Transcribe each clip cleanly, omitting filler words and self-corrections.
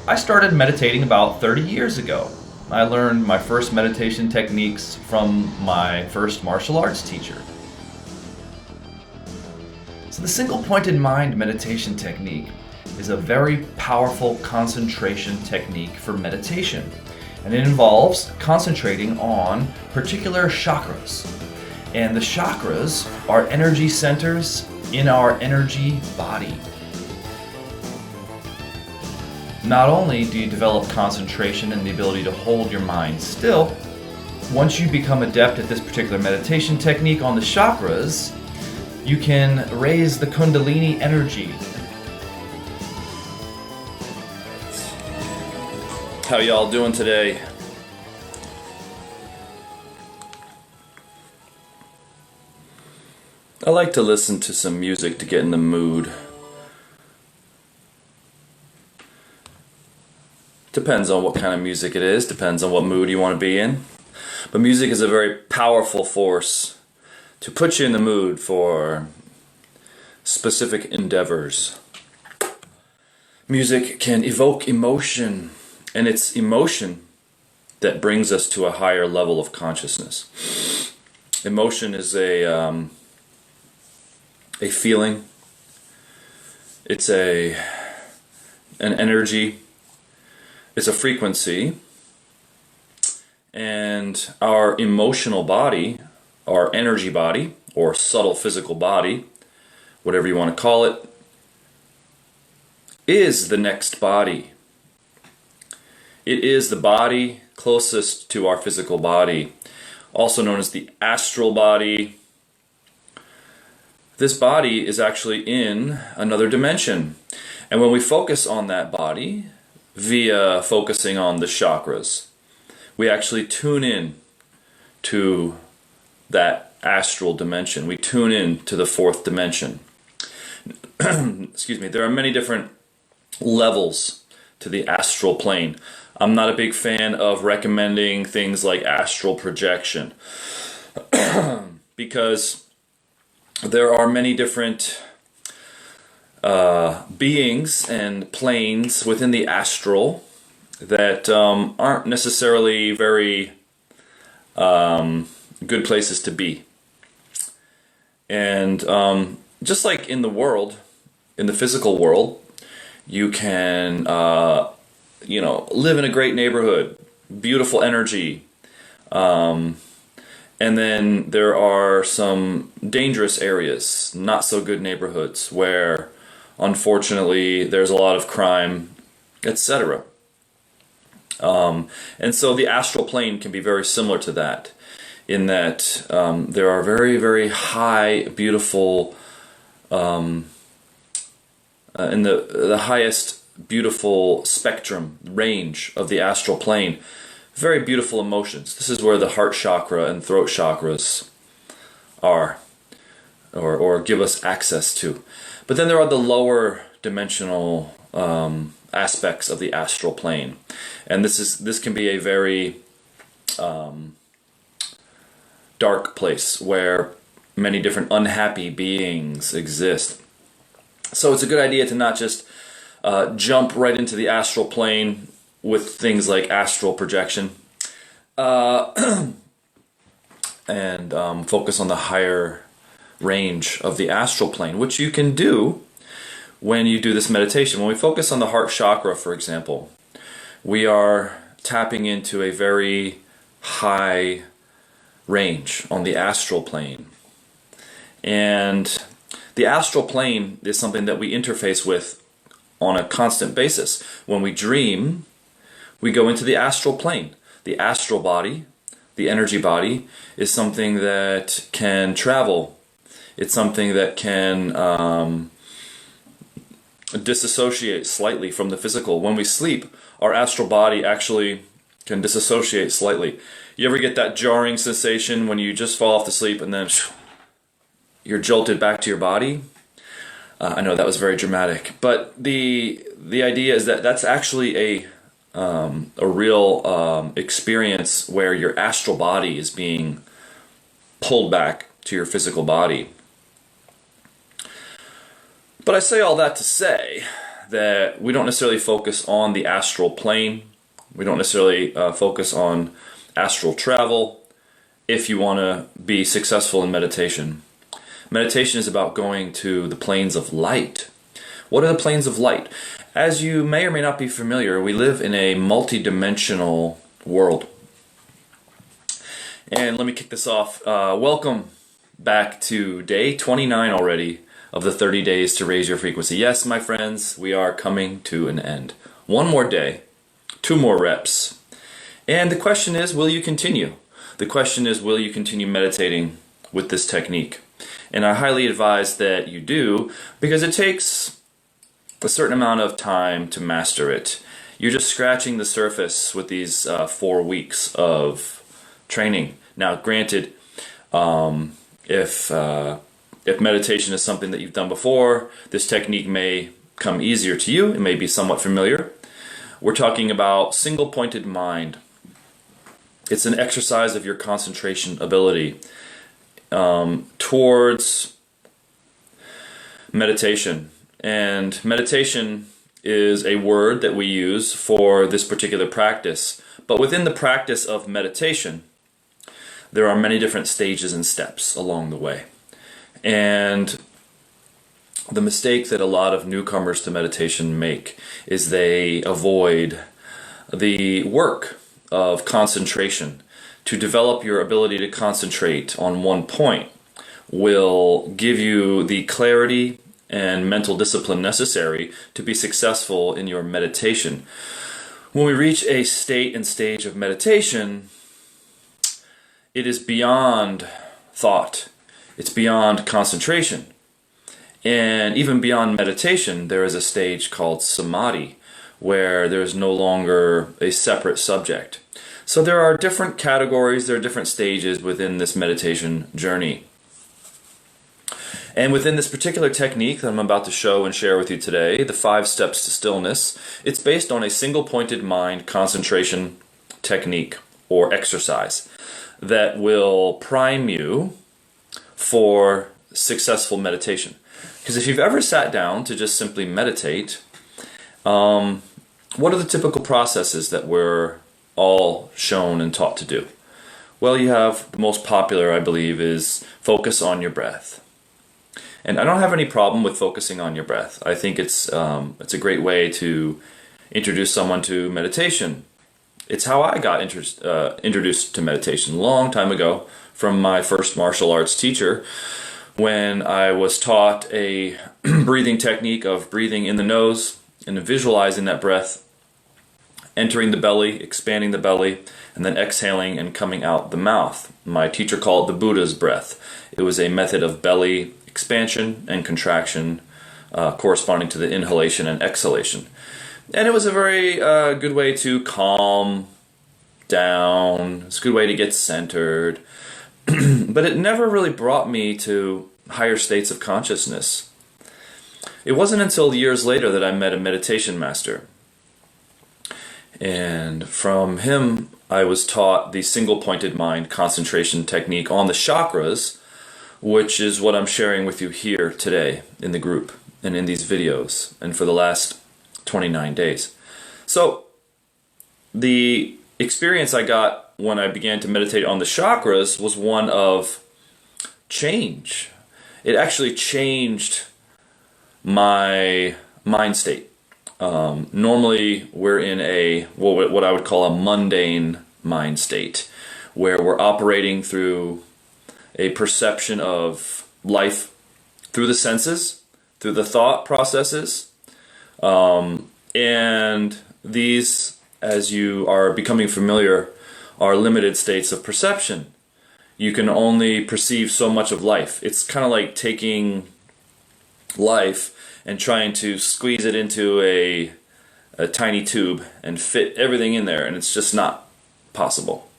I started meditating about 30 years ago. I learned my first meditation techniques from my first martial arts teacher. So the single-pointed mind meditation technique is a very powerful concentration technique for meditation, and it involves concentrating on particular chakras. And the chakras are energy centers in our energy body. Not only do you develop concentration and the ability to hold your mind still, once you become adept at this particular meditation technique on the chakras, you can raise the Kundalini energy. How y'all doing today? I like to listen to some music to get in the mood. Depends on what kind of music it is, depends on what mood you want to be in. But music is a very powerful force to put you in the mood for specific endeavors. Music can evoke emotion, and it's emotion that brings us to a higher level of consciousness. Emotion is a feeling. It's an energy. It's a frequency, and our emotional body, our energy body, or subtle physical body, whatever you want to call it, is the next body. It is the body closest to our physical body, also known as the astral body. This body is actually in another dimension, and when we focus on that body, via focusing on the chakras, we actually tune in to that astral dimension. We tune in to the fourth dimension. Excuse me. There are many different levels to the astral plane. I'm not a big fan of recommending things like astral projection because there are many different beings and planes within the astral that aren't necessarily very good places to be. And just like in the world, in the physical world, you can live in a great neighborhood, beautiful energy, and then there are some dangerous areas, not so good neighborhoods where unfortunately there's a lot of crime, etc. And so the astral plane can be very similar to that, in that there are very, very high, beautiful, in the highest beautiful spectrum, range of the astral plane, very beautiful emotions. This is where the heart chakra and throat chakras are, or give us access to. But then there are the lower dimensional aspects of the astral plane, and this can be a very dark place where many different unhappy beings exist. So it's a good idea to not just jump right into the astral plane with things like astral projection, and focus on the higher range of the astral plane, which you can do when you do this meditation. When we focus on the heart chakra, for example, we are tapping into a very high range on the astral plane. And the astral plane is something that we interface with on a constant basis. When we dream, we go into the astral plane. The astral body, the energy body, is something that can travel. It's something that can disassociate slightly from the physical. When we sleep, our astral body actually can disassociate slightly. You ever get that jarring sensation when you just fall off to sleep and then you're jolted back to your body? I know that was very dramatic, but the idea is that that's actually a real experience where your astral body is being pulled back to your physical body. But I say all that to say that we don't necessarily focus on the astral plane. We don't necessarily focus on astral travel if you want to be successful in meditation. Meditation is about going to the planes of light. What are the planes of light? As you may or may not be familiar, we live in a multi-dimensional world. And let me kick this off. Welcome back to day 29 already of the 30 days to raise your frequency. Yes, my friends, we are coming to an end. One more day, 2 more reps. And the question is, will you continue? The question is, will you continue meditating with this technique? And I highly advise that you do, because it takes a certain amount of time to master it. You're just scratching the surface with these 4 weeks of training. Now, granted, if meditation is something that you've done before, this technique may come easier to you. It may be somewhat familiar. We're talking about single-pointed mind. It's an exercise of your concentration ability towards meditation. And meditation is a word that we use for this particular practice. But within the practice of meditation, there are many different stages and steps along the way. And the mistake that a lot of newcomers to meditation make is they avoid the work of concentration. To develop your ability to concentrate on one point will give you the clarity and mental discipline necessary to be successful in your meditation. When we reach a state and stage of meditation, it is beyond thought. It's beyond concentration. And even beyond meditation, there is a stage called samadhi, where there is no longer a separate subject. So there are different categories, there are different stages within this meditation journey. And within this particular technique that I'm about to show and share with you today, the 5 steps to stillness, it's based on a single-pointed mind concentration technique or exercise that will prime you for successful meditation. Because if you've ever sat down to just simply meditate, what are the typical processes that we're all shown and taught to do? Well, you have the most popular, I believe, is focus on your breath. And I don't have any problem with focusing on your breath. I think it's a great way to introduce someone to meditation. It's how I got introduced to meditation a long time ago from my first martial arts teacher, when I was taught a breathing technique of breathing in the nose and visualizing that breath entering the belly, expanding the belly, and then exhaling and coming out the mouth. My teacher called it the Buddha's breath. It was a method of belly expansion and contraction corresponding to the inhalation and exhalation. And it was a very good way to calm down. It's a good way to get centered. But it never really brought me to higher states of consciousness. It wasn't until years later that I met a meditation master. And from him, I was taught the single-pointed mind concentration technique on the chakras, which is what I'm sharing with you here today in the group and in these videos and for the last 29 days. So the experience I got when I began to meditate on the chakras was one of change. It actually changed my mind state. Normally we're in a what I would call a mundane mind state, where we're operating through a perception of life through the senses, through the thought processes, and these, as you are becoming familiar, are limited states of perception. You can only perceive so much of life. It's kind of like taking life and trying to squeeze it into a tiny tube and fit everything in there, and it's just not possible.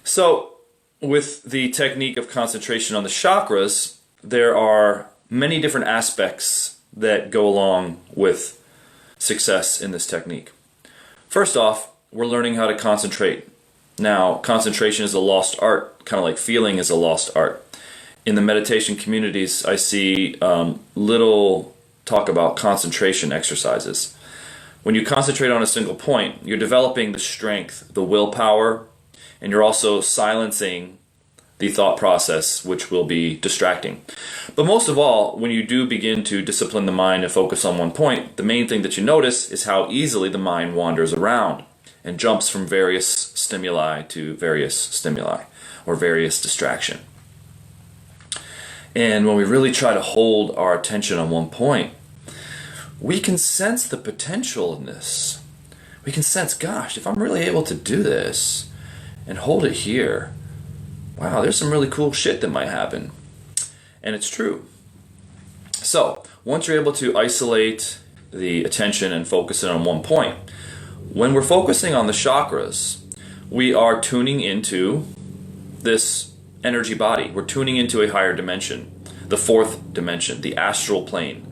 So with the technique of concentration on the chakras, there are many different aspects that go along with success in this technique. First off, we're learning how to concentrate. Now, concentration is a lost art, kind of like feeling is a lost art. In the meditation communities, I see little talk about concentration exercises. When you concentrate on a single point, you're developing the strength, the willpower, and you're also silencing the thought process, which will be distracting. But most of all, when you do begin to discipline the mind and focus on one point, the main thing that you notice is how easily the mind wanders around and jumps from various stimuli to various stimuli or various distraction. And when we really try to hold our attention on one point, we can sense the potential in this. We can sense, gosh, if I'm really able to do this and hold it here, wow, there's some really cool shit that might happen. And it's true. So, once you're able to isolate the attention and focus it on one point, when we're focusing on the chakras, we are tuning into this energy body. We're tuning into a higher dimension, the fourth dimension, the astral plane.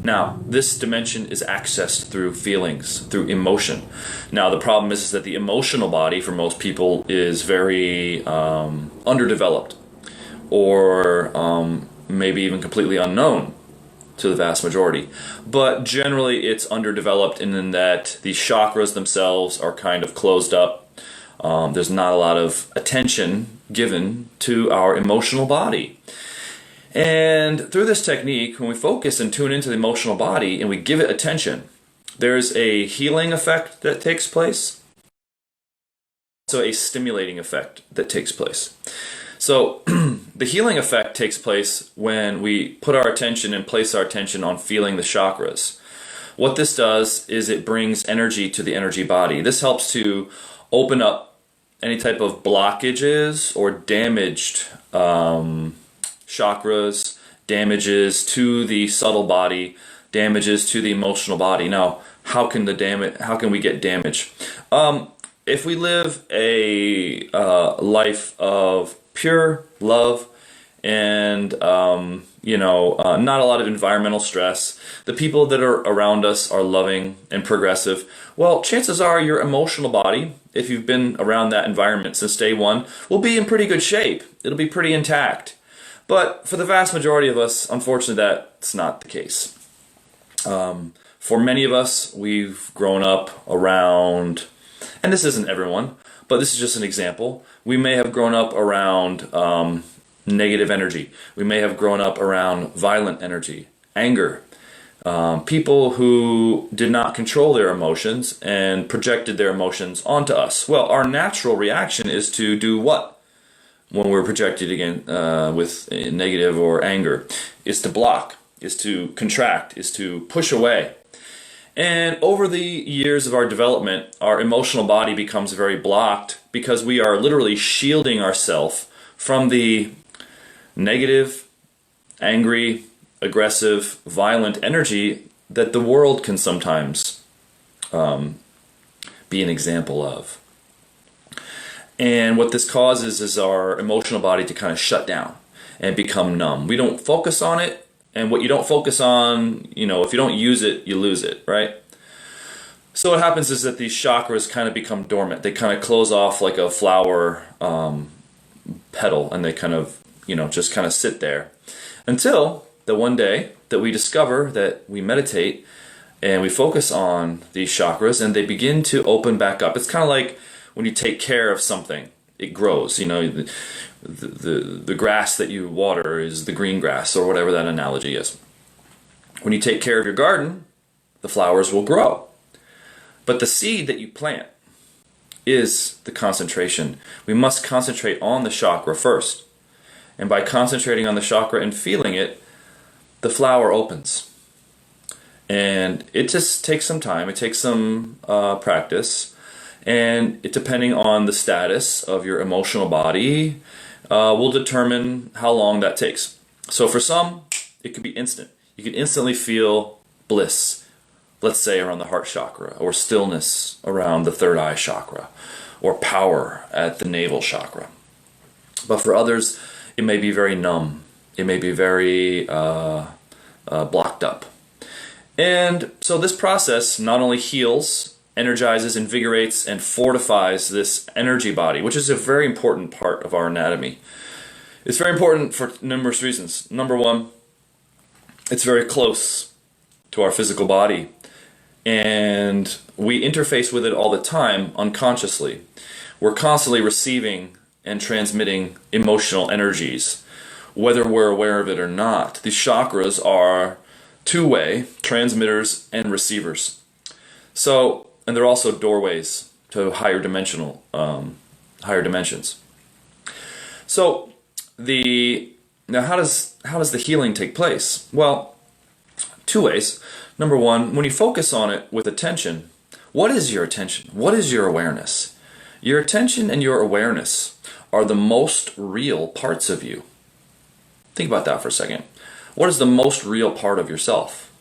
Now, this dimension is accessed through feelings, through emotion. Now, the problem is that the emotional body for most people is very underdeveloped, or maybe even completely unknown to the vast majority. But generally, it's underdeveloped in that the chakras themselves are kind of closed up. There's not a lot of attention given to our emotional body. And through this technique, when we focus and tune into the emotional body and we give it attention, there's a healing effect that takes place, also a stimulating effect that takes place. So the healing effect takes place when we put our attention and place our attention on feeling the chakras. What this does is it brings energy to the energy body. This helps to open up any type of blockages or damaged chakras, damages to the subtle body, damages to the emotional body. Now, how can we get damage? If we live a life of pure love and not a lot of environmental stress, the people that are around us are loving and progressive, well, chances are your emotional body, if you've been around that environment since day one, will be in pretty good shape. It'll be pretty intact. But for the vast majority of us, unfortunately, that's not the case. For many of us, we've grown up around, and this isn't everyone, but this is just an example. We may have grown up around negative energy. We may have grown up around violent energy, anger. People who did not control their emotions and projected their emotions onto us. Well, our natural reaction is to do what? When we're projected again with negative or anger, is to block, is to contract, is to push away. And over the years of our development, our emotional body becomes very blocked because we are literally shielding ourselves from the negative, angry, aggressive, violent energy that the world can sometimes be an example of. And what this causes is our emotional body to kind of shut down and become numb. We don't focus on it, and what you don't focus on, if you don't use it, you lose it, right? So what happens is that these chakras kind of become dormant. They kind of close off like a flower petal, and they kind of, just kind of sit there until the one day that we discover that we meditate and we focus on these chakras and they begin to open back up. It's kind of like when you take care of something, it grows. The grass that you water is the green grass, or whatever that analogy is. When you take care of your garden, the flowers will grow. But the seed that you plant is the concentration. We must concentrate on the chakra first. And by concentrating on the chakra and feeling it, the flower opens. And it just takes some time. It takes some practice. And it, depending on the status of your emotional body, will determine how long that takes. So for some, it could be instant. You can instantly feel bliss, let's say around the heart chakra, or stillness around the third eye chakra, or power at the navel chakra. But for others, it may be very numb. It may be very blocked up. And so this process not only heals, energizes, invigorates, and fortifies this energy body, which is a very important part of our anatomy. It's very important for numerous reasons. Number one, it's very close to our physical body, and we interface with it all the time unconsciously. We're constantly receiving and transmitting emotional energies, whether we're aware of it or not. These chakras are two-way transmitters and receivers. So, and they're also doorways to higher dimensions. So, now how does the healing take place? Well, two ways. Number one, when you focus on it with attention, what is your attention? What is your awareness? Your attention and your awareness are the most real parts of you. Think about that for a second. What is the most real part of yourself?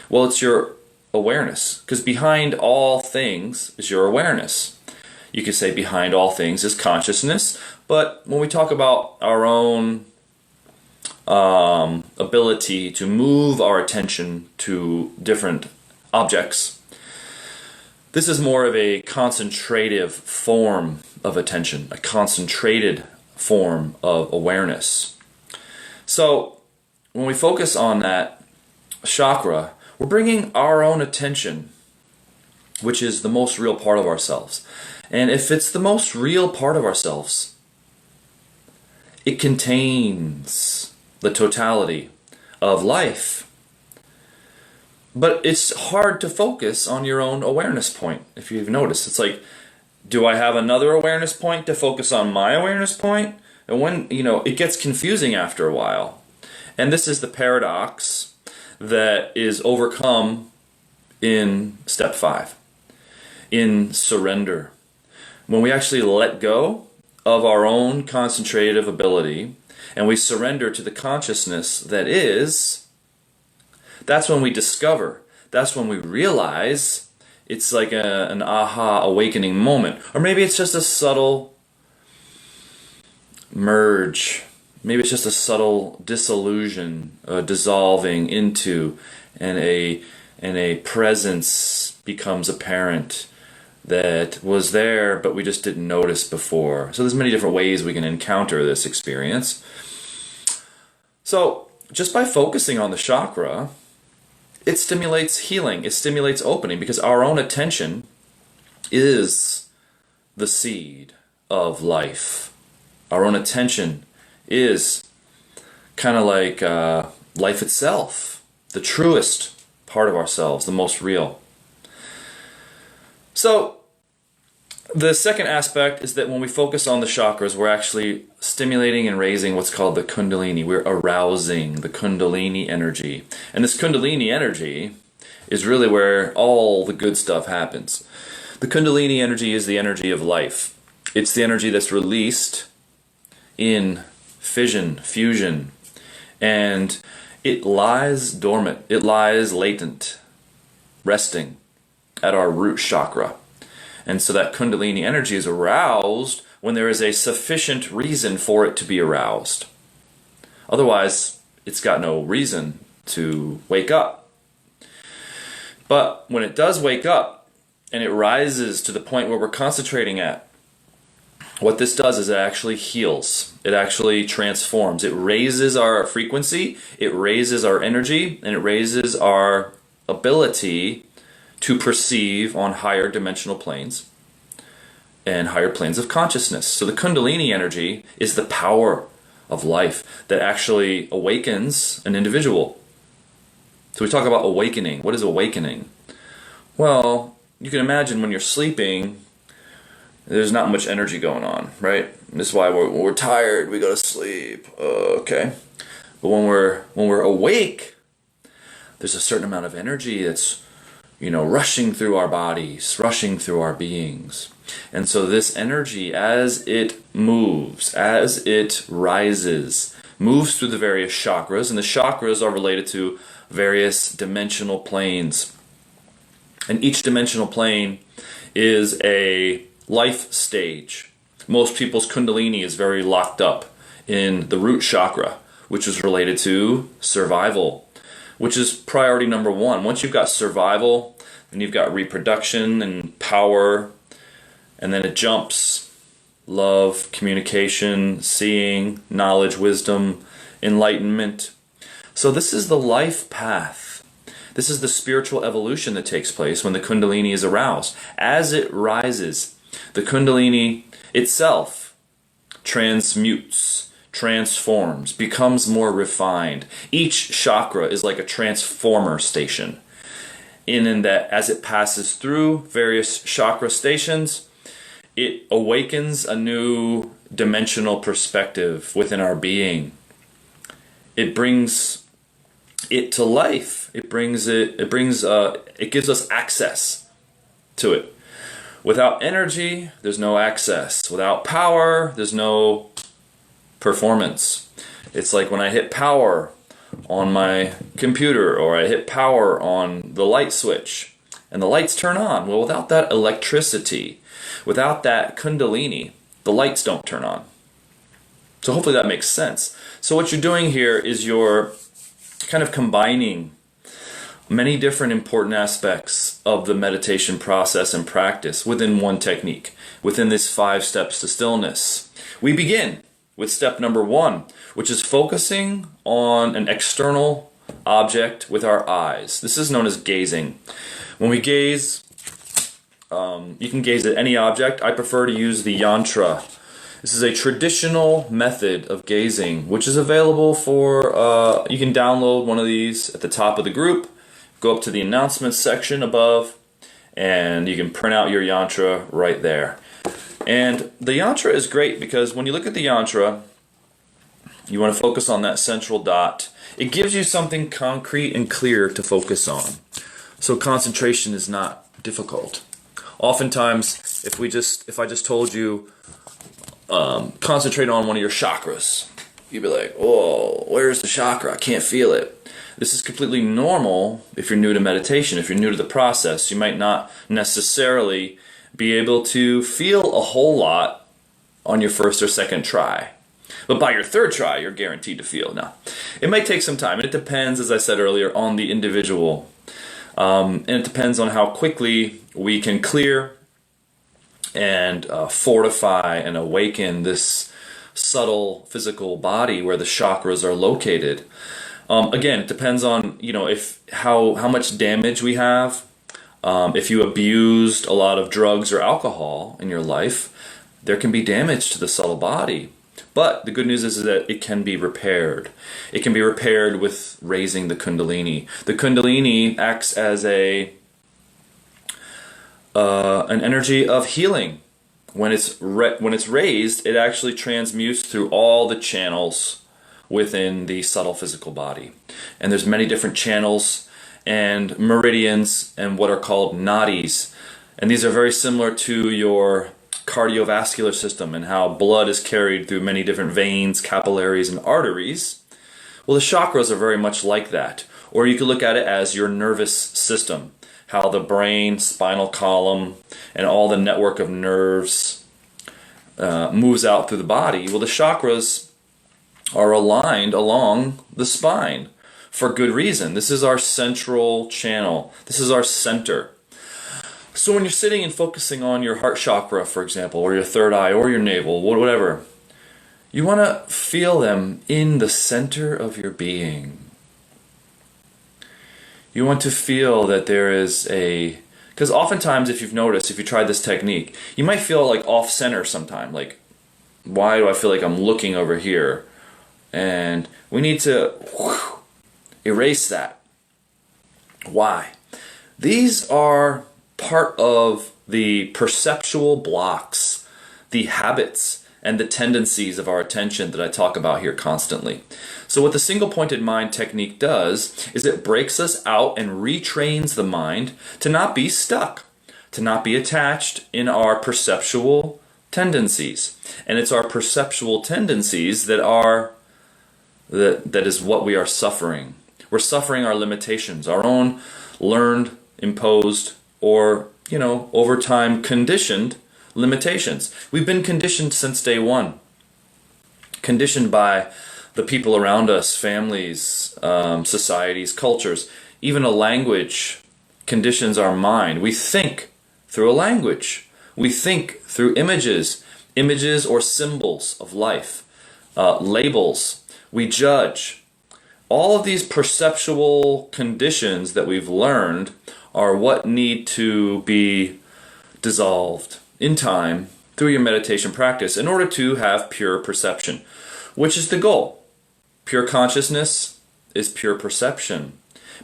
Well, it's your awareness, because behind all things is your awareness. You could say behind all things is consciousness, but when we talk about our own ability to move our attention to different objects, this is more of a concentrative form of attention, a concentrated form of awareness. So when we focus on that chakra, we're bringing our own attention, which is the most real part of ourselves. And if it's the most real part of ourselves, it contains the totality of life. But it's hard to focus on your own awareness point. If you've noticed, it's like, do I have another awareness point to focus on my awareness point? And when, it gets confusing after a while. And this is the paradox that is overcome in step 5, in surrender. When we actually let go of our own concentrative ability and we surrender to the consciousness that is, that's when we discover, that's when we realize. It's like an aha awakening moment. Or maybe it's just a subtle merge. Maybe it's just a subtle dissolution, dissolving into, and a presence becomes apparent that was there, but we just didn't notice before. So there's many different ways we can encounter this experience. So just by focusing on the chakra, it stimulates healing, it stimulates opening, because our own attention is the seed of life. Our own attention is kind of like life itself, the truest part of ourselves, the most real. So the second aspect is that when we focus on the chakras, we're actually stimulating and raising what's called the kundalini. We're arousing the kundalini energy. And this kundalini energy is really where all the good stuff happens. The kundalini energy is the energy of life. It's the energy that's released in fission, fusion. And it lies dormant. It lies latent, resting at our root chakra. And so that kundalini energy is aroused when there is a sufficient reason for it to be aroused. Otherwise, it's got no reason to wake up. But when it does wake up and it rises to the point where we're concentrating at, what this does is it actually heals. It actually transforms. It raises our frequency, it raises our energy, and it raises our ability to perceive on higher dimensional planes and higher planes of consciousness. So the kundalini energy is the power of life that actually awakens an individual. So we talk about awakening. What is awakening? Well, you can imagine when you're sleeping, there's not much energy going on, right? This is why when we're tired, we go to sleep. Okay. But when we're awake, there's a certain amount of energy that's rushing through our bodies, rushing through our beings. And so this energy, as it moves, as it rises, moves through the various chakras, and the chakras are related to various dimensional planes. And each dimensional plane is a life stage. Most people's kundalini is very locked up in the root chakra, which is related to survival, which is priority number 1. Once you've got survival, then you've got reproduction and power, and then it jumps. Love, communication, seeing, knowledge, wisdom, enlightenment. So this is the life path. This is the spiritual evolution that takes place when the Kundalini is aroused. As it rises, the Kundalini itself transmutes, transforms, becomes more refined. Each chakra is like a transformer station. In that as it passes through various chakra stations, it awakens a new dimensional perspective within our being. It brings it to life. It gives us access to it. Without energy, there's no access. Without power, there's no performance. It's like when I hit power on my computer, or I hit power on the light switch and the lights turn on. Well, without that electricity, without that Kundalini, the lights don't turn on. So hopefully that makes sense. So what you're doing here is you're kind of combining many different important aspects of the meditation process and practice within one technique, within this 5 steps to stillness. We begin with step number 1, which is focusing on an external object with our eyes. This is known as gazing. When we gaze, you can gaze at any object. I prefer to use the yantra. This is a traditional method of gazing, which is available for, you can download one of these at the top of the group, go up to the announcements section above, and you can print out your yantra right there. And the yantra is great because when you look at the yantra, you want to focus on that central dot. It gives you something concrete and clear to focus on. So concentration is not difficult. Oftentimes, if I just told you, concentrate on one of your chakras, you'd be like, "Oh, where's the chakra? I can't feel it." This is completely normal if you're new to meditation. If you're new to the process, you might not necessarily be able to feel a whole lot on your first or second try. But by your third try, you're guaranteed to feel. Now, it might take some time, and it depends, as I said earlier, on the individual. And it depends on how quickly we can clear and fortify and awaken this subtle physical body where the chakras are located. Again, it depends on, how much damage we have. If you abused a lot of drugs or alcohol in your life, there can be damage to the subtle body. But the good news is that it can be repaired. It can be repaired with raising the Kundalini. The Kundalini acts as an energy of healing. When it's raised, it actually transmutes through all the channels within the subtle physical body. And there's many different channels and meridians and what are called nadis. And these are very similar to your cardiovascular system and how blood is carried through many different veins, capillaries, and arteries. Well, the chakras are very much like that. Or you could look at it as your nervous system, how the brain, spinal column, and all the network of nerves moves out through the body. Well, the chakras are aligned along the spine for good reason. This is our central channel. This is our center. So when you're sitting and focusing on your heart chakra, for example, or your third eye, or your navel, whatever, you want to feel them in the center of your being. You want to feel that there is because oftentimes, if you've noticed, if you tried this technique, you might feel like off-center sometime. Like, why do I feel like I'm looking over here? And we need to erase that. Why? These are part of the perceptual blocks, the habits, and the tendencies of our attention that I talk about here constantly. So what the single-pointed mind technique does is it breaks us out and retrains the mind to not be stuck, to not be attached in our perceptual tendencies. And it's our perceptual tendencies that is what we are suffering. We're suffering our limitations, our own learned, imposed, or, over time conditioned limitations. We've been conditioned since day one. Conditioned by the people around us, families, societies, cultures. Even a language conditions our mind. We think through a language. We think through images or symbols of life, labels. We judge. all of these perceptual conditions that we've learned are what need to be dissolved in time through your meditation practice in order to have pure perception, which is the goal. Pure consciousness is pure perception,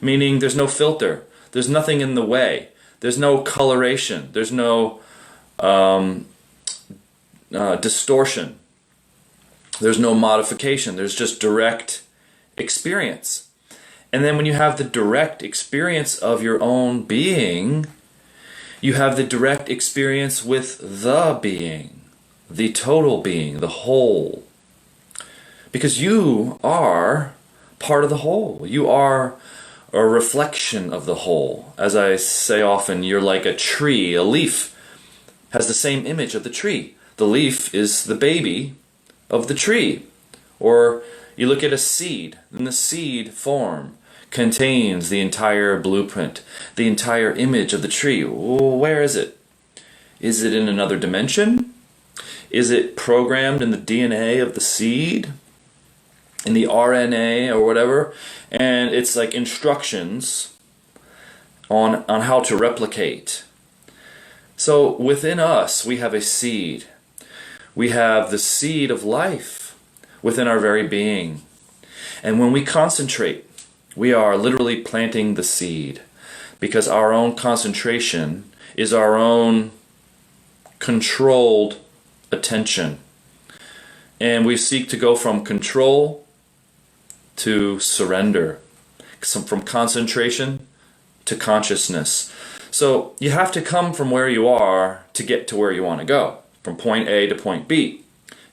meaning there's no filter, there's nothing in the way, there's no coloration, there's no distortion, there's no modification, there's just direct experience. And then when you have the direct experience of your own being, you have the direct experience with the being, the total being, the whole. Because you are part of the whole. You are a reflection of the whole. As I say often, you're like a tree. A leaf has the same image of the tree. The leaf is the baby of the tree. Or you look at a seed, and the seed form contains the entire blueprint, the entire image of the tree. Where is it? Is it in another dimension? Is it programmed in the DNA of the seed? In the RNA or whatever? And it's like instructions on how to replicate. So within us, we have a seed. We have the seed of life within our very being. And when we concentrate, we are literally planting the seed, because our own concentration is our own controlled attention. And we seek to go from control to surrender, from concentration to consciousness. So you have to come from where you are to get to where you want to go, from point A to point B.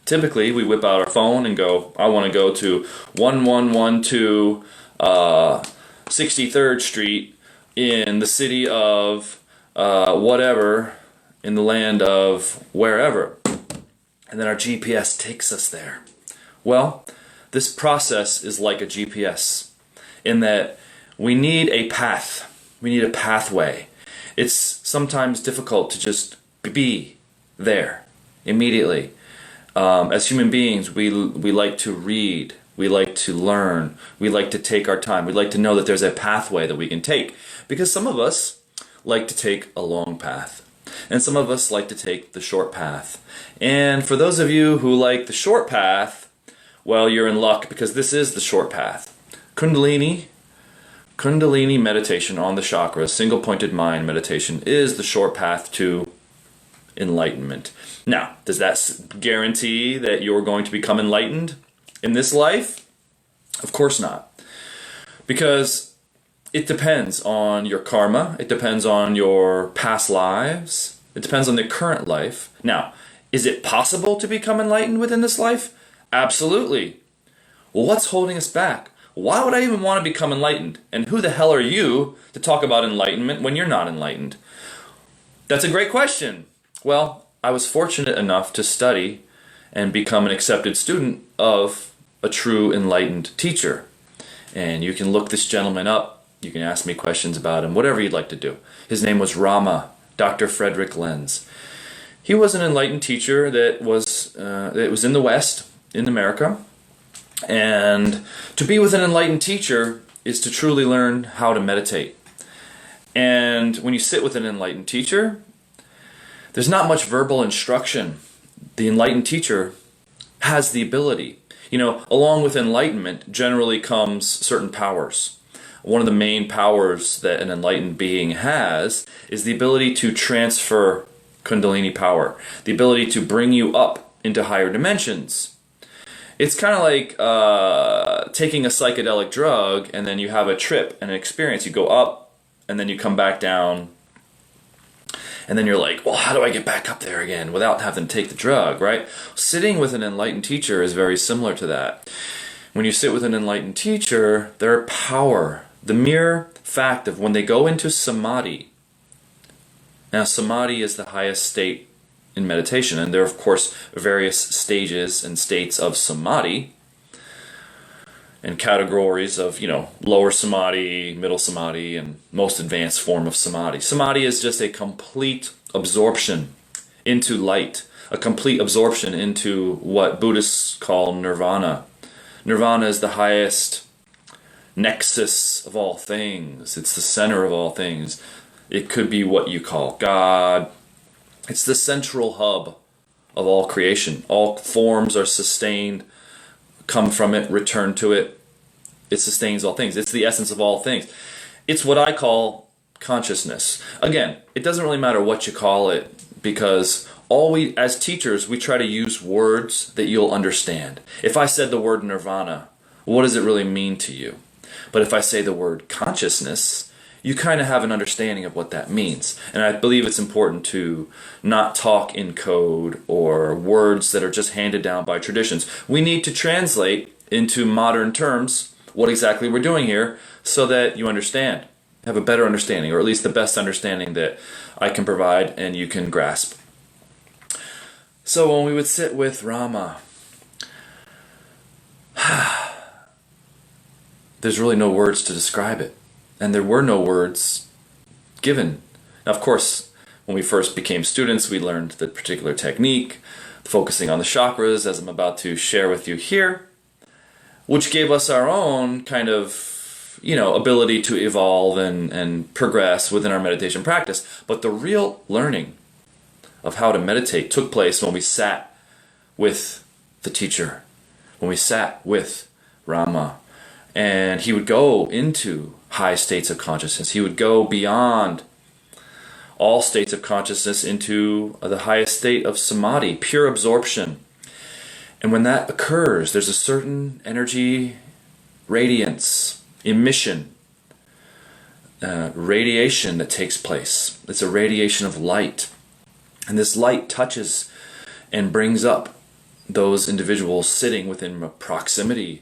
Typically, we whip out our phone and go, I want to go to 1112 63rd Street in the city of whatever, in the land of wherever. And then our GPS takes us there. Well, this process is like a GPS in that we need a path. We need a pathway. It's sometimes difficult to just be there immediately. As human beings, we like to read. We like to learn. We like to take our time. We like to know that there's a pathway that we can take. Because some of us like to take a long path. And some of us like to take the short path. And for those of you who like the short path, well, you're in luck, because this is the short path. Kundalini meditation on the chakras, single pointed mind meditation, is the short path to enlightenment. Now, does that guarantee that you're going to become enlightened in this life? Of course not. Because it depends on your karma, it depends on your past lives, it depends on the current life. Now, is it possible to become enlightened within this life? Absolutely. Well, what's holding us back? Why would I even want to become enlightened? And who the hell are you to talk about enlightenment when you're not enlightened? That's a great question. Well, I was fortunate enough to study and become an accepted student of a true enlightened teacher. And you can look this gentleman up. You can ask me questions about him, whatever you'd like to do. His name was Rama, Dr. Frederick Lenz. He was an enlightened teacher that was in the West, in America. And to be with an enlightened teacher is to truly learn how to meditate. And when you sit with an enlightened teacher, there's not much verbal instruction. The enlightened teacher has the ability. You know, along with enlightenment generally comes certain powers. One of the main powers that an enlightened being has is the ability to transfer Kundalini power, the ability to bring you up into higher dimensions. It's kind of like taking a psychedelic drug and then you have a trip and an experience. You go up and then you come back down. And then you're like, well, how do I get back up there again without having to take the drug, right? Sitting with an enlightened teacher is very similar to that. When you sit with an enlightened teacher, their power, the mere fact of when they go into samadhi. Now, samadhi is the highest state in meditation, and there are, of course, various stages and states of samadhi and categories of, lower samadhi, middle samadhi, and most advanced form of samadhi. Samadhi is just a complete absorption into light, a complete absorption into what Buddhists call nirvana. Nirvana is the highest nexus of all things. It's the center of all things. It could be what you call God. It's the central hub of all creation. All forms are sustained, come from it, return to it. It sustains all things. It's the essence of all things. It's what I call consciousness. Again, it doesn't really matter what you call it, because as teachers, we try to use words that you'll understand. If I said the word nirvana, what does it really mean to you? But if I say the word consciousness, you kind of have an understanding of what that means. And I believe it's important to not talk in code or words that are just handed down by traditions. We need to translate into modern terms what exactly we're doing here so that you understand, have a better understanding, or at least the best understanding that I can provide and you can grasp. So when we would sit with Rama, there's really no words to describe it. And there were no words given. Now, of course, when we first became students, we learned the particular technique, focusing on the chakras, as I'm about to share with you here, which gave us our own kind of, ability to evolve and progress within our meditation practice. But the real learning of how to meditate took place when we sat with the teacher, when we sat with Rama. And he would go into high states of consciousness. He would go beyond all states of consciousness into the highest state of samadhi, pure absorption. And when that occurs, there's a certain energy, radiance, emission, radiation that takes place. It's a radiation of light. And this light touches and brings up those individuals sitting within proximity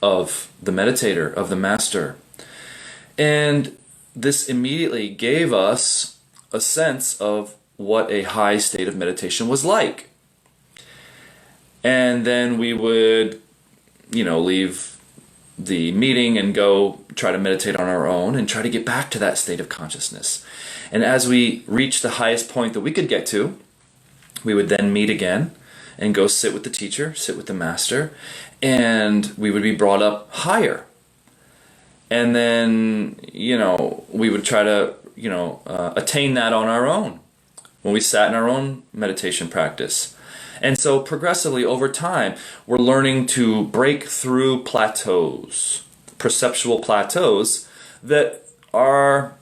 of the meditator, of the master. And this immediately gave us a sense of what a high state of meditation was like. And then we would, leave the meeting and go try to meditate on our own and try to get back to that state of consciousness. And as we reached the highest point that we could get to, we would then meet again and go sit with the teacher, sit with the master, and we would be brought up higher. And then, we would try to, attain that on our own when we sat in our own meditation practice. And so progressively over time, we're learning to break through plateaus, perceptual plateaus that are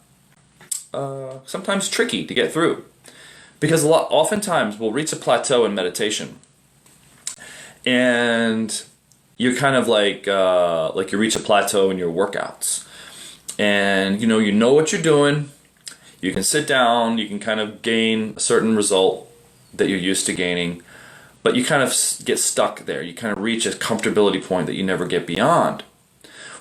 sometimes tricky to get through. Because oftentimes we'll reach a plateau in meditation, and you're kind of like you reach a plateau in your workouts, and you know what you're doing. You can sit down, you can kind of gain a certain result that you're used to gaining, but you kind of get stuck there. You kind of reach a comfortability point that you never get beyond.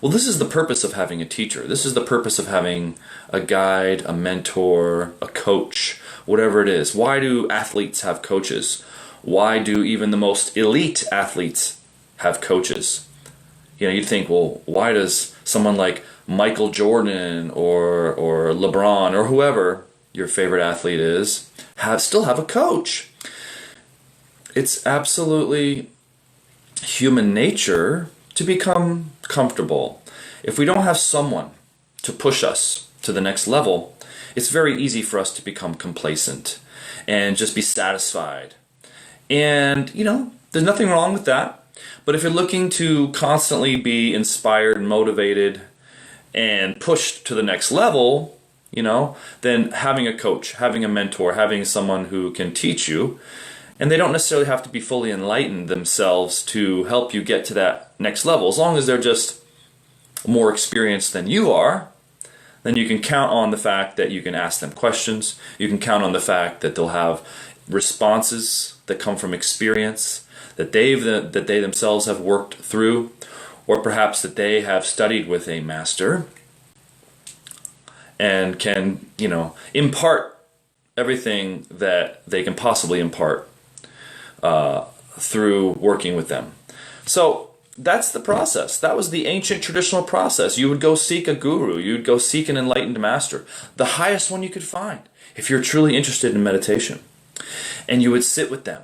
Well, this is the purpose of having a teacher. This is the purpose of having a guide, a mentor, a coach, whatever it is. Why do athletes have coaches? Why do even the most elite athletes have coaches? You'd think, well, why does someone like Michael Jordan or LeBron or whoever your favorite athlete is still have a coach? It's absolutely human nature to become comfortable. If we don't have someone to push us to the next level, it's very easy for us to become complacent and just be satisfied. And, there's nothing wrong with that. But if you're looking to constantly be inspired and motivated and pushed to the next level, then having a coach, having a mentor, having someone who can teach you, and they don't necessarily have to be fully enlightened themselves to help you get to that next level. As long as they're just more experienced than you are, then you can count on the fact that you can ask them questions. You can count on the fact that they'll have responses that come from experience, that they themselves have worked through, or perhaps that they have studied with a master and can, impart everything that they can possibly impart through working with them. So that's the process. That was the ancient traditional process. You would go seek a guru. You would go seek an enlightened master, the highest one you could find, if you're truly interested in meditation. And you would sit with them.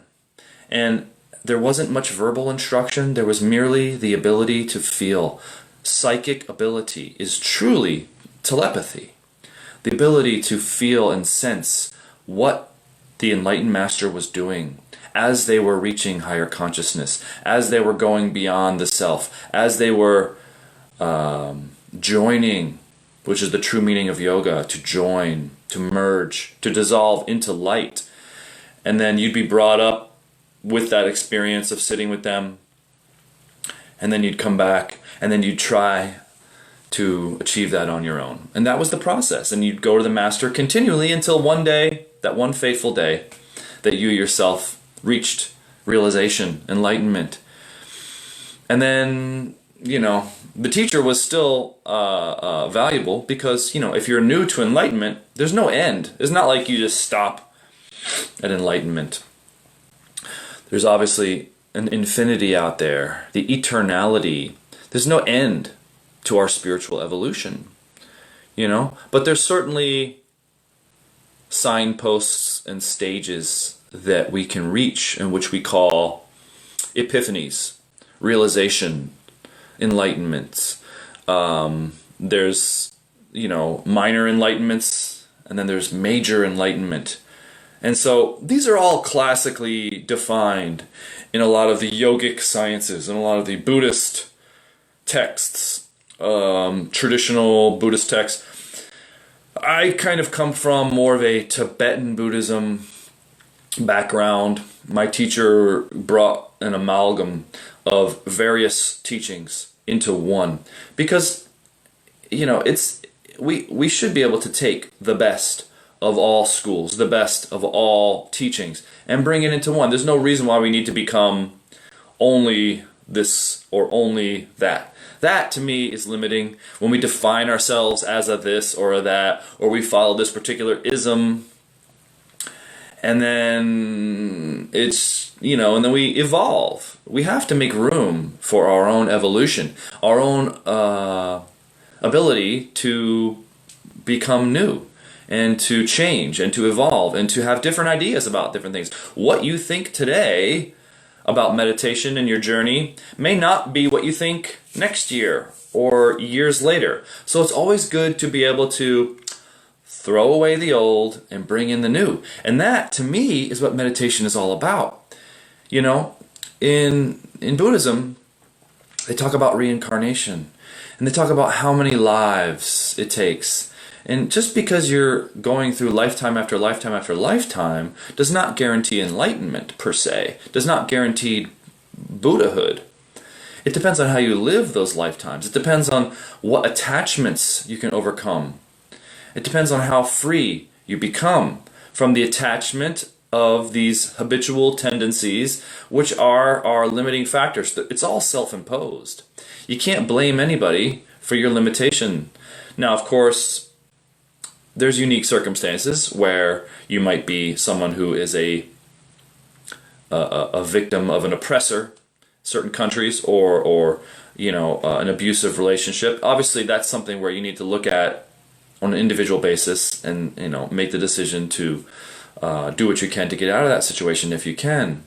And there wasn't much verbal instruction. There was merely the ability to feel psychic ability is truly telepathy. The ability to feel and sense what the enlightened master was doing as they were reaching higher consciousness, as they were going beyond the self, as they were joining, which is the true meaning of yoga, to join, to merge, to dissolve into light. And then you'd be brought up with that experience of sitting with them, and then you'd come back, and then you'd try to achieve that on your own. And that was the process. And you'd go to the master continually until one day, that one fateful day, that you yourself reached realization, enlightenment. And then, the teacher was still valuable because, if you're new to enlightenment, there's no end. It's not like you just stop at enlightenment. There's obviously an infinity out there, the eternality. There's no end to our spiritual evolution, but there's certainly signposts and stages that we can reach, and which we call epiphanies, realization, enlightenments. There's minor enlightenments, and then there's major enlightenment. And so these are all classically defined in a lot of the yogic sciences and a lot of the Buddhist texts, traditional Buddhist texts. I kind of come from more of a Tibetan Buddhism background. My teacher brought an amalgam of various teachings into one because, we should be able to take the best of all schools, the best of all teachings, and bring it into one. There's no reason why we need to become only this or only that. That, to me, is limiting. When we define ourselves as a this or a that, or we follow this particular ism, and then and then we evolve. We have to make room for our own evolution, our own ability to become new, and to change, and to evolve, and to have different ideas about different things. What you think today about meditation and your journey may not be what you think next year or years later. So it's always good to be able to throw away the old and bring in the new. And that, to me, is what meditation is all about. In Buddhism, they talk about reincarnation, and they talk about how many lives it takes. And just because you're going through lifetime after lifetime after lifetime does not guarantee enlightenment, per se. Does not guarantee Buddhahood. It depends on how you live those lifetimes. It depends on what attachments you can overcome. It depends on how free you become from the attachment of these habitual tendencies, which are our limiting factors. It's all self-imposed. You can't blame anybody for your limitation. Now, of course, there's unique circumstances where you might be someone who is a victim of an oppressor, certain countries, or an abusive relationship. Obviously, that's something where you need to look at on an individual basis and make the decision to do what you can to get out of that situation if you can.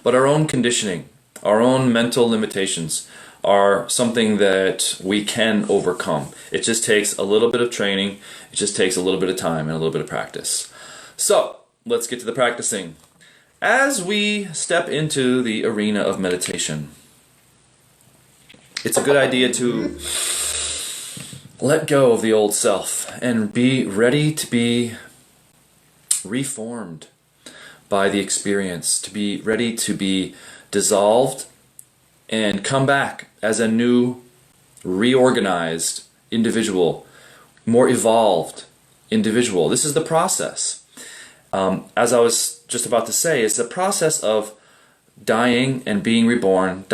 But our own conditioning, our own mental limitations are something that we can overcome. It just takes a little bit of training. It just takes a little bit of time and a little bit of practice. So let's get to the practicing. As we step into the arena of meditation, it's a good idea to let go of the old self and be ready to be reformed by the experience, to be ready to be dissolved and come back as a new, reorganized individual, more evolved individual. This is the process. As I was just about to say, it's the process of dying and being reborn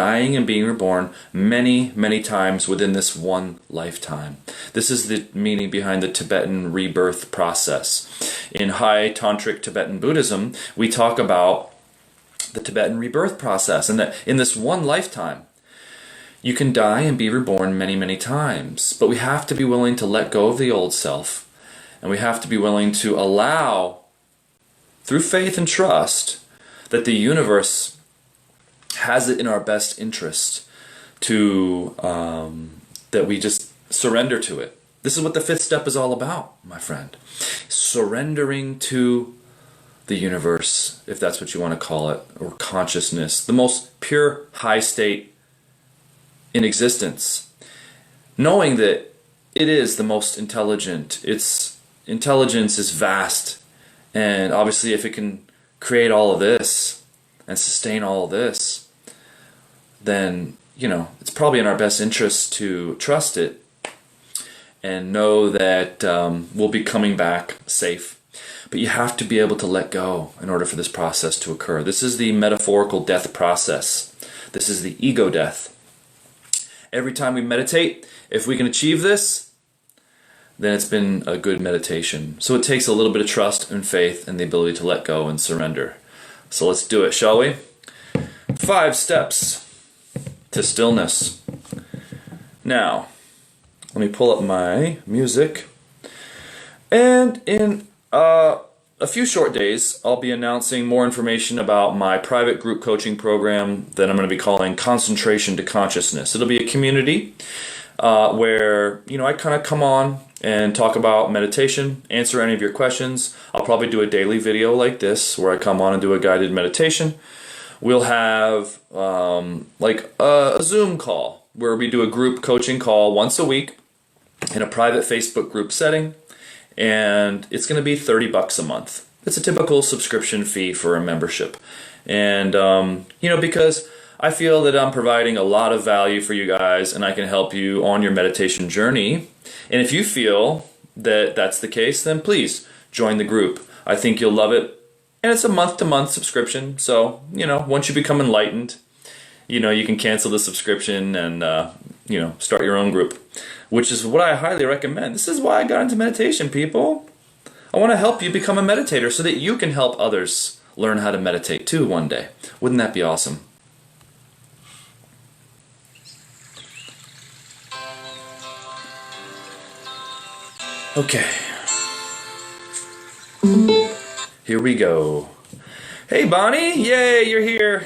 many, many times within this one lifetime. This is the meaning behind the Tibetan rebirth process. In high tantric Tibetan Buddhism, we talk about the Tibetan rebirth process, and that in this one lifetime, you can die and be reborn many, many times. But we have to be willing to let go of the old self, and we have to be willing to allow, through faith and trust, that the universe has it in our best interest that we just surrender to it. This is what the fifth step is all about, my friend. Surrendering to the universe, if that's what you want to call it, or consciousness, the most pure high state in existence. Knowing that it is the most intelligent. Its intelligence is vast. And obviously if it can create all of this and sustain all of this, then, it's probably in our best interest to trust it and know that we'll be coming back safe. But you have to be able to let go in order for this process to occur. This is the metaphorical death process. This is the ego death. Every time we meditate, if we can achieve this, then it's been a good meditation. So it takes a little bit of trust and faith and the ability to let go and surrender. So let's do it, shall we? 5 steps to stillness. Now, let me pull up my music. And in a few short days, I'll be announcing more information about my private group coaching program that I'm going to be calling Concentration to Consciousness. It'll be a community where, I kind of come on and talk about meditation, answer any of your questions. I'll probably do a daily video like this where I come on and do a guided meditation. We'll have like a Zoom call where we do a group coaching call once a week in a private Facebook group setting, and it's going to be $30 a month. It's a typical subscription fee for a membership. And, because I feel that I'm providing a lot of value for you guys and I can help you on your meditation journey. And if you feel that that's the case, then please join the group. I think you'll love it. And it's a month-to-month subscription. So, once you become enlightened, you can cancel the subscription and, start your own group, which is what I highly recommend. This is why I got into meditation, people. I want to help you become a meditator so that you can help others learn how to meditate too one day. Wouldn't that be awesome? Okay. Here we go. Hey, Bonnie! Yay, you're here.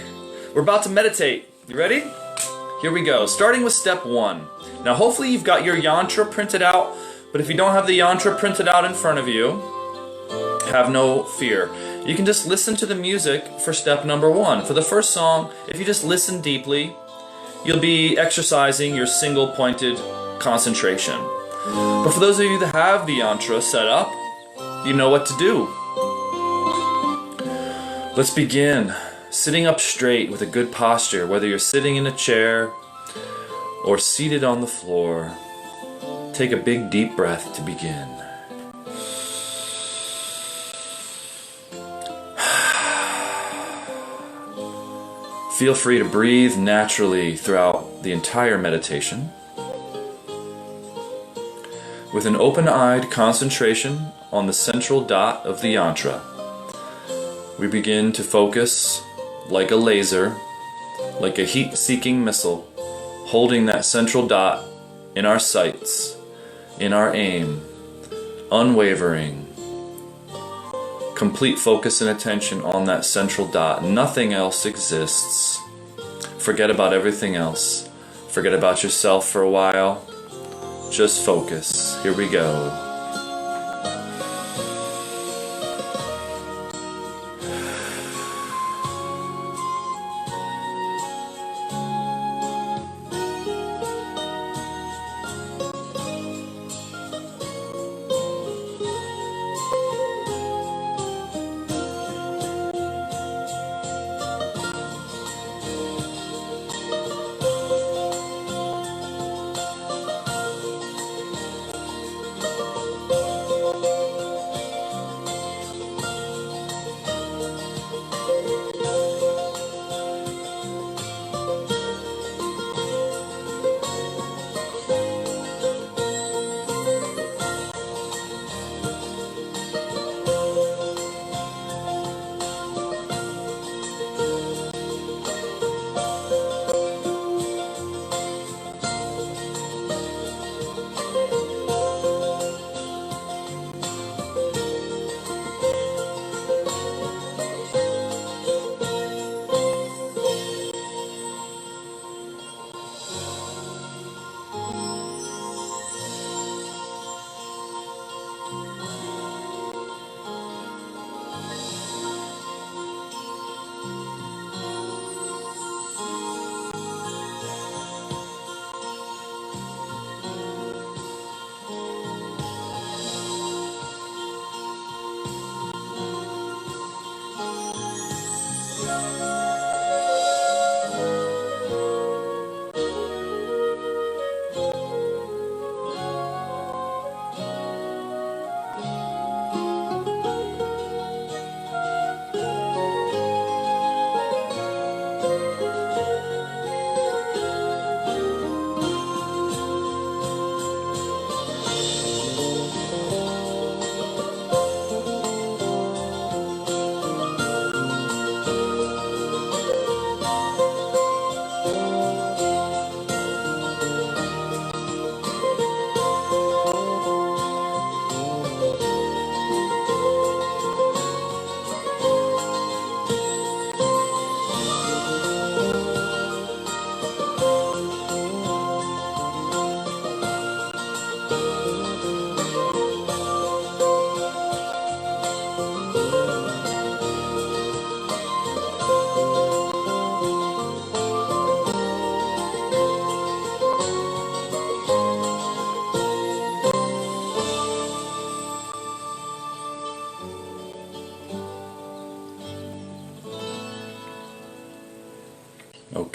We're about to meditate. You ready? Here we go. Starting with step 1. Now, hopefully you've got your yantra printed out, but if you don't have the yantra printed out in front of you, have no fear. You can just listen to the music for step number 1. For the first song, if you just listen deeply, you'll be exercising your single-pointed concentration. But for those of you that have the yantra set up, you know what to do. Let's begin. Sitting up straight with a good posture, whether you're sitting in a chair or seated on the floor. Take a big deep breath to begin. Feel free to breathe naturally throughout the entire meditation. With an open-eyed concentration on the central dot of the yantra, we begin to focus like a laser, like a heat-seeking missile, holding that central dot in our sights, in our aim, unwavering, complete focus and attention on that central dot. Nothing else exists. Forget about everything else. Forget about yourself for a while. Just focus. Here we go.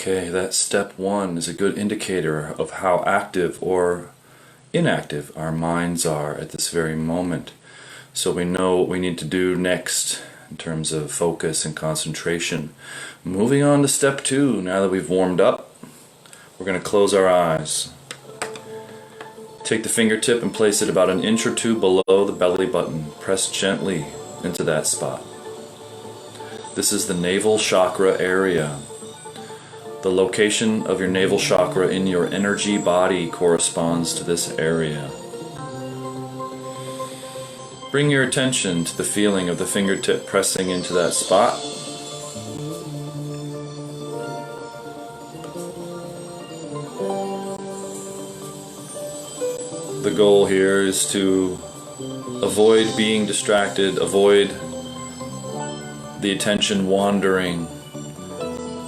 Okay, that step 1 is a good indicator of how active or inactive our minds are at this very moment. So we know what we need to do next in terms of focus and concentration. Moving on to step 2, now that we've warmed up, we're going to close our eyes. Take the fingertip and place it about an inch or two below the belly button. Press gently into that spot. This is the navel chakra area. The location of your navel chakra in your energy body corresponds to this area. Bring your attention to the feeling of the fingertip pressing into that spot. The goal here is to avoid being distracted, avoid the attention wandering.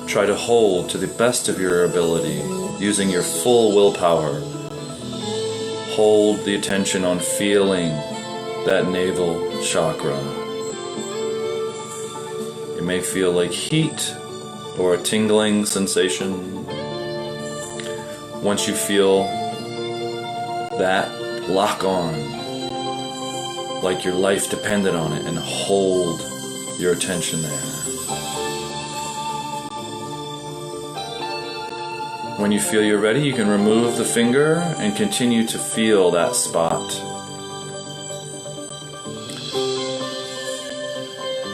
Try to hold to the best of your ability, using your full willpower. Hold the attention on feeling that navel chakra. You may feel like heat or a tingling sensation. Once you feel that, lock on, like your life depended on it, and hold your attention there. When you feel you're ready, you can remove the finger and continue to feel that spot.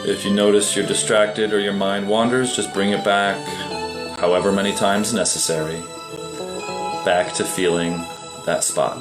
If you notice you're distracted or your mind wanders, just bring it back, however many times necessary, back to feeling that spot.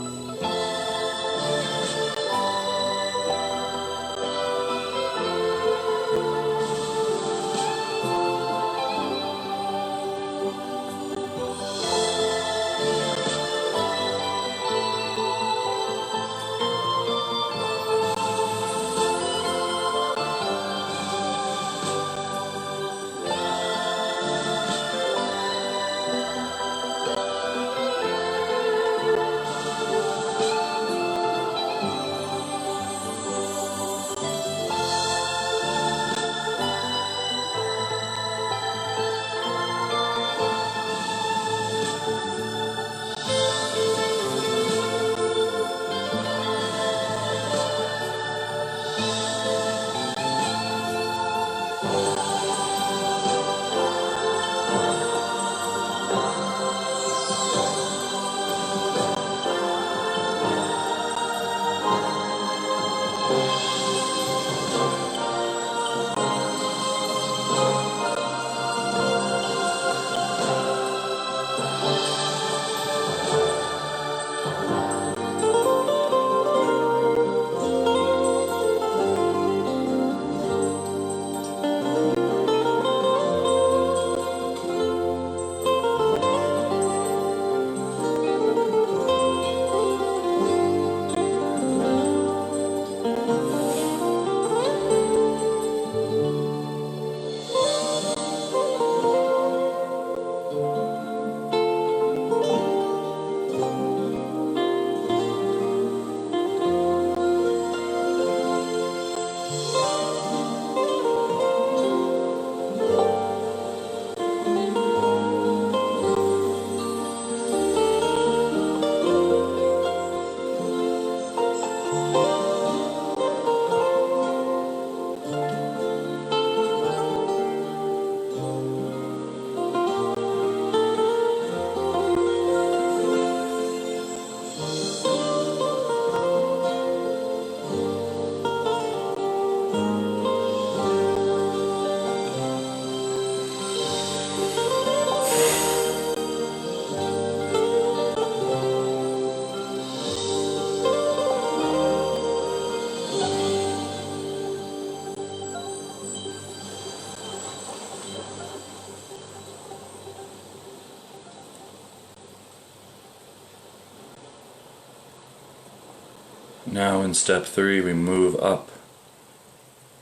Now in step 3, we move up.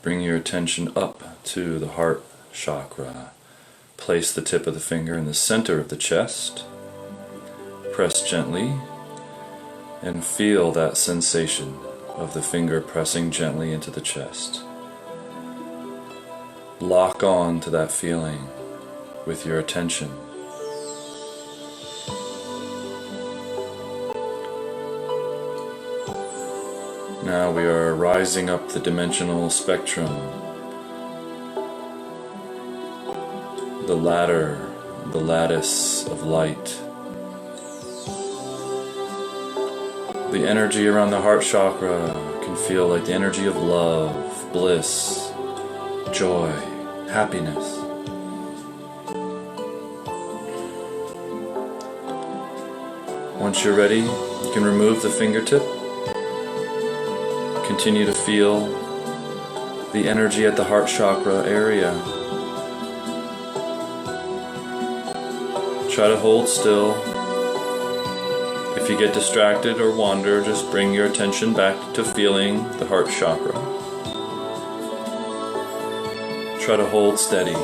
Bring your attention up to the heart chakra. Place the tip of the finger in the center of the chest. Press gently and feel that sensation of the finger pressing gently into the chest. Lock on to that feeling with your attention. Now we are rising up the dimensional spectrum. The ladder, the lattice of light. The energy around the heart chakra can feel like the energy of love, bliss, joy, happiness. Once you're ready, you can remove the fingertip. Continue to feel the energy at the heart chakra area. Try to hold still. If you get distracted or wander, just bring your attention back to feeling the heart chakra. Try to hold steady.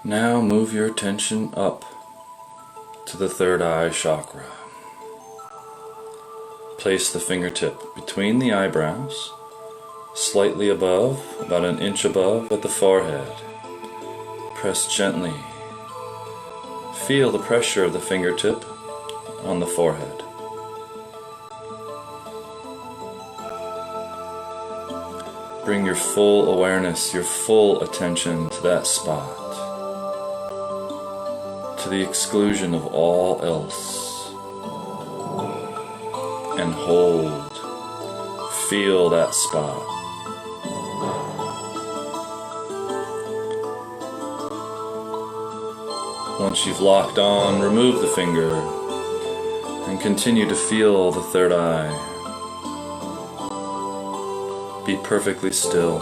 Now move your attention up to the third eye chakra. Place the fingertip between the eyebrows, slightly above, about an inch above at the forehead. Press gently. Feel the pressure of the fingertip on the forehead. Bring your full awareness, your full attention to that spot, to the exclusion of all else. And hold. Feel that spot. Once you've locked on, remove the finger and continue to feel the third eye. Be perfectly still.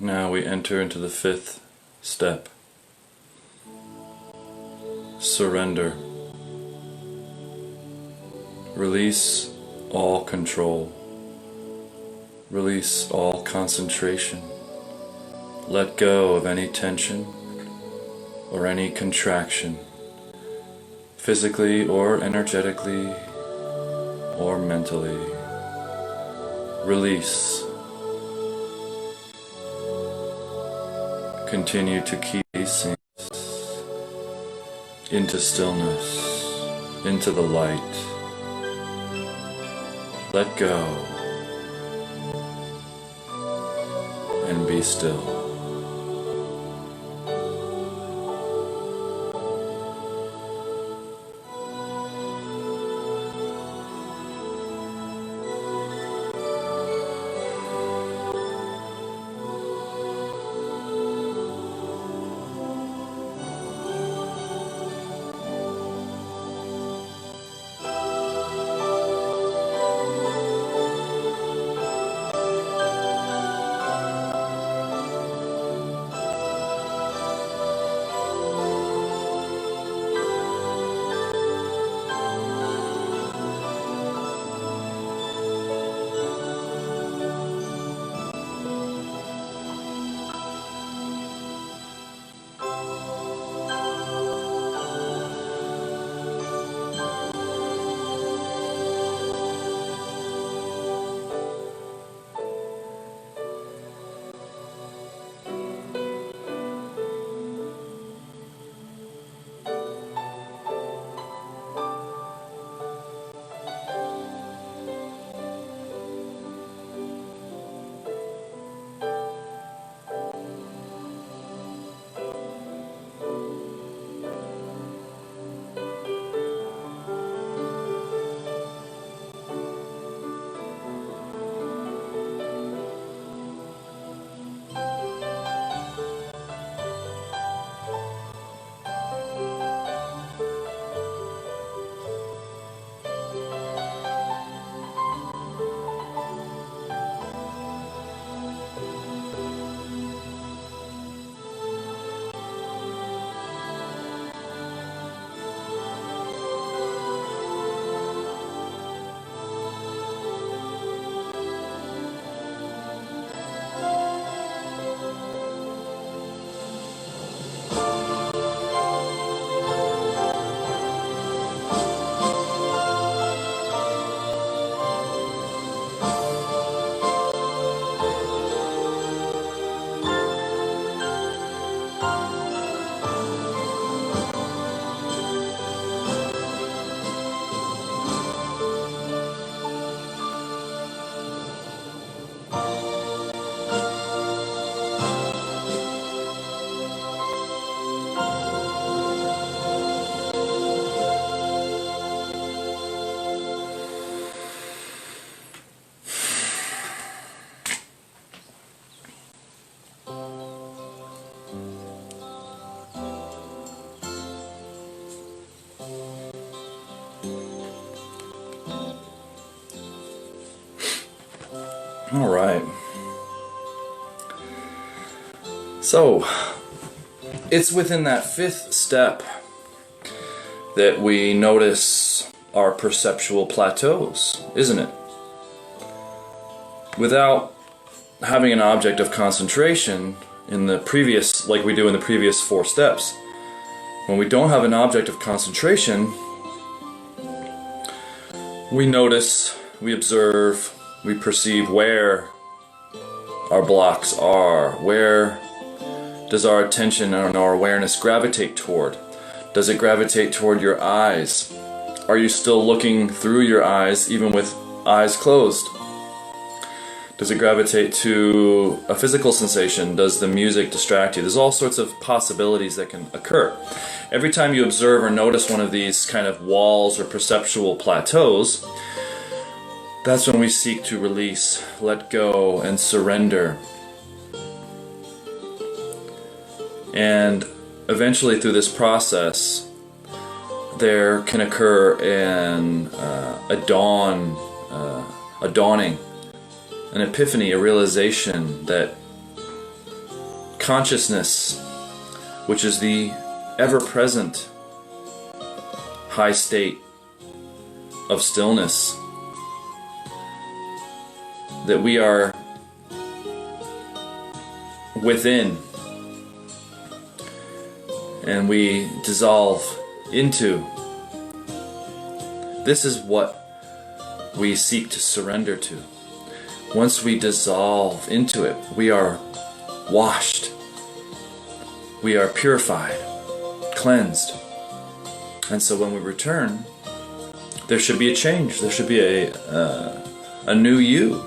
Now we enter into the fifth step. Surrender. Release all control. Release all concentration. Let go of any tension or any contraction, physically or energetically or mentally. Release. Continue to keep releasing into stillness, into the light. Let go and be still. All right. So, it's within that fifth step that we notice our perceptual plateaus, isn't it? Without having an object of concentration in the previous, like we do in the previous 4 steps, when we don't have an object of concentration, we notice, we observe, we perceive where our blocks are. Where does our attention and our awareness gravitate toward? Does it gravitate toward your eyes? Are you still looking through your eyes even with eyes closed? Does it gravitate to a physical sensation? Does the music distract you? There's all sorts of possibilities that can occur. Every time you observe or notice one of these kind of walls or perceptual plateaus, that's when we seek to release, let go, and surrender. And eventually through this process, there can occur a dawning, an epiphany, a realization that consciousness, which is the ever-present high state of stillness, that we are within and we dissolve into. This is what we seek to surrender to. Once we dissolve into it, we are washed, we are purified, cleansed. And so when we return, there should be a change. There should be a new you,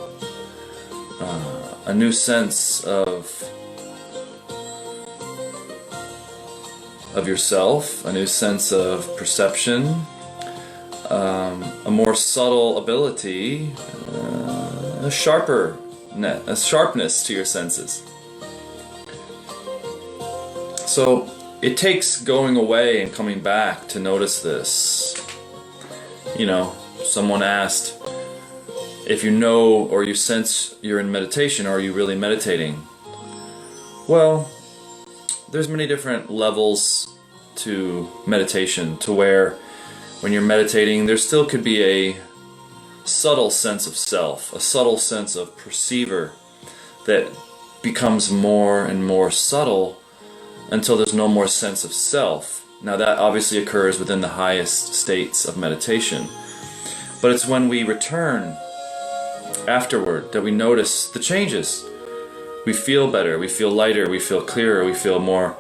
a new sense of yourself, a new sense of perception, a more subtle ability, a sharpness to your senses. So it takes going away and coming back to notice this. You know, someone asked, if you know or you sense you're in meditation, are you really meditating? Well, there's many different levels to meditation, to where when you're meditating there still could be a subtle sense of self, a subtle sense of perceiver that becomes more and more subtle until there's no more sense of self. Now that obviously occurs within the highest states of meditation, but it's when we return afterward that we notice the changes. We feel better, we feel lighter, we feel clearer, we feel more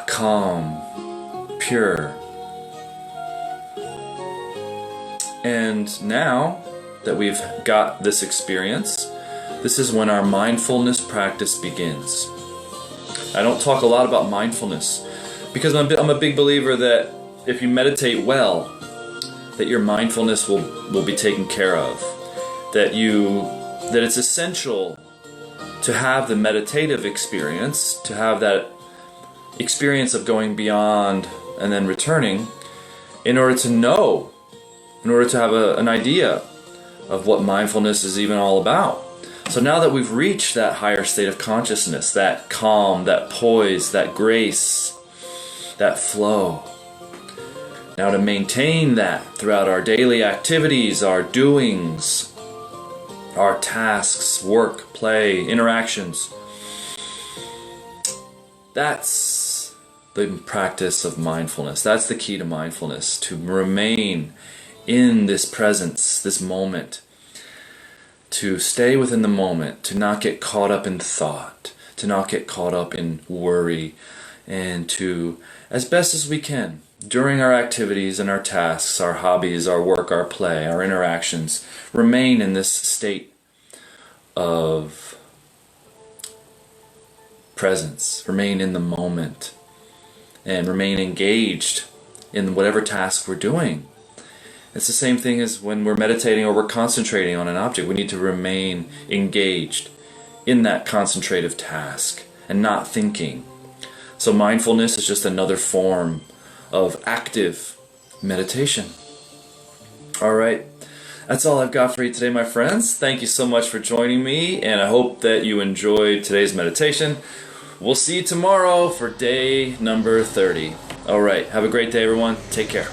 calm, pure. And now that we've got this experience, this is when our mindfulness practice begins. I don't talk a lot about mindfulness because I'm a big believer that if you meditate well, that your mindfulness will be taken care of. That it's essential to have the meditative experience, to have that experience of going beyond and then returning, in order to know, in order to have an idea of what mindfulness is even all about. So now that we've reached that higher state of consciousness, that calm, that poise, that grace, that flow, now to maintain that throughout our daily activities, our doings, our tasks, work, play, interactions, that's the practice of mindfulness. That's the key to mindfulness, to remain in this presence, this moment, to stay within the moment, to not get caught up in thought, to not get caught up in worry, and to, as best as we can, during our activities and our tasks, our hobbies, our work, our play, our interactions, remain in this state of presence, remain in the moment, and remain engaged in whatever task we're doing. It's the same thing as when we're meditating or we're concentrating on an object. We need to remain engaged in that concentrative task and not thinking. So mindfulness is just another form of active meditation. All right. That's all I've got for you today, my friends. Thank you so much for joining me, and I hope that you enjoyed today's meditation. We'll see you tomorrow for day number 30. All right, have a great day, everyone. Take care.